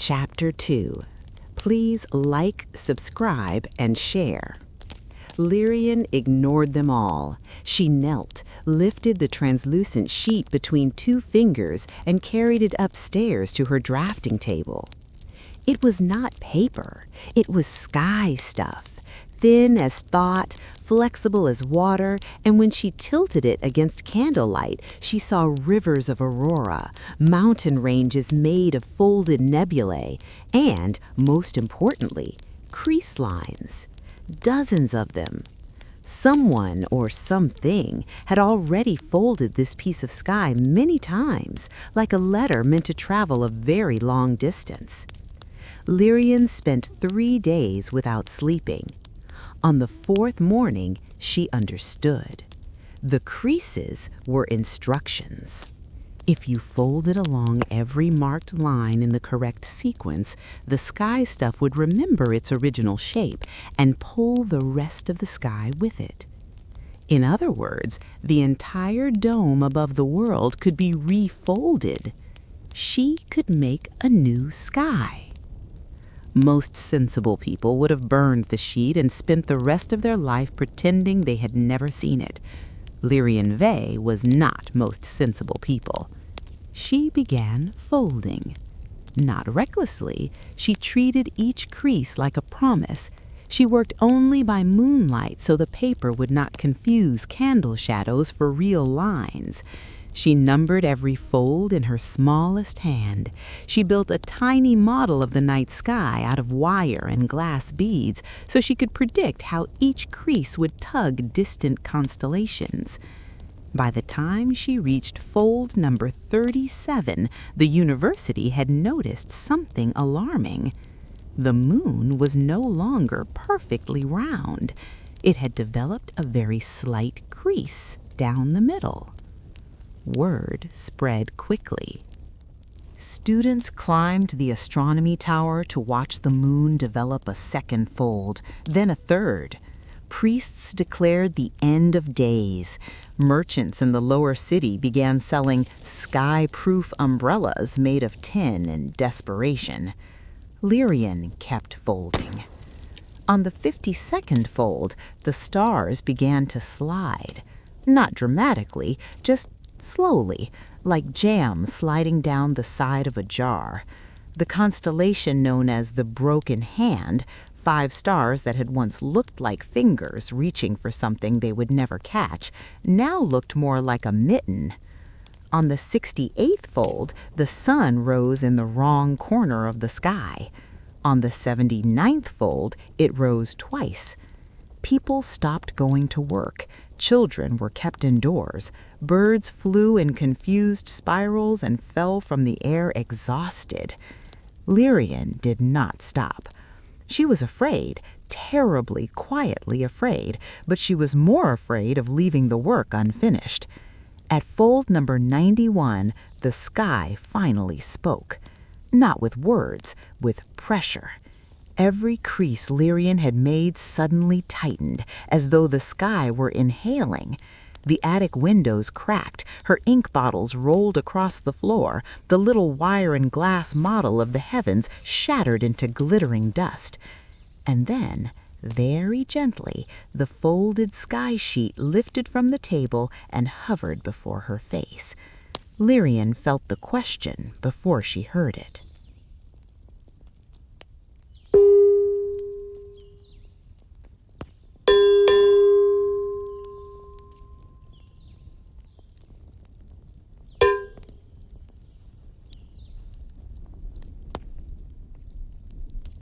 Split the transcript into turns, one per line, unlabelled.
Chapter 2. Please like, subscribe, and share. Lyrian ignored them all. She knelt, lifted the translucent sheet between two fingers, and carried it upstairs to her drafting table. It was not paper. It was sky stuff, thin as thought, flexible as water, and when she tilted it against candlelight, she saw rivers of aurora, mountain ranges made of folded nebulae, and, most importantly, crease lines. Dozens of them. Someone or something had already folded this piece of sky many times, like a letter meant to travel a very long distance. Lyrian spent 3 days without sleeping. On the 4th morning, she understood. The creases were instructions. If you folded along every marked line in the correct sequence, the sky stuff would remember its original shape and pull the rest of the sky with it. In other words, the entire dome above the world could be refolded. She could make a new sky. Most sensible people would have burned the sheet and spent the rest of their life pretending they had never seen it. Lyrian Vey was not most sensible people. She began folding. Not recklessly, she treated each crease like a promise. She worked only by moonlight so the paper would not confuse candle shadows for real lines. She numbered every fold in her smallest hand. She built a tiny model of the night sky out of wire and glass beads so she could predict how each crease would tug distant constellations. By the time she reached fold number 37, the university had noticed something alarming. The moon was no longer perfectly round. It had developed a very slight crease down the middle. Word spread quickly. Students climbed the astronomy tower to watch the moon develop a second fold, then a third. Priests declared the end of days. Merchants in the lower city began selling sky-proof umbrellas made of tin in desperation. Lyrian kept folding. On the 52nd fold, the stars began to slide. Not dramatically, just slowly, like jam sliding down the side of a jar. The constellation known as the Broken Hand, 5 stars that had once looked like fingers reaching for something they would never catch, now looked more like a mitten. On the 68th fold, the sun rose in the wrong corner of the sky. On the 79th fold, it rose twice. People stopped going to work. Children were kept indoors. Birds flew in confused spirals and fell from the air exhausted. Lyrian did not stop. She was afraid, terribly, quietly afraid, but she was more afraid of leaving the work unfinished. At fold number 91, the sky finally spoke. Not with words, with pressure. Every crease Lyrian had made suddenly tightened, as though the sky were inhaling. The attic windows cracked, her ink bottles rolled across the floor, the little wire and glass model of the heavens shattered into glittering dust. And then, very gently, the folded sky sheet lifted from the table and hovered before her face. Lyrian felt the question before she heard it.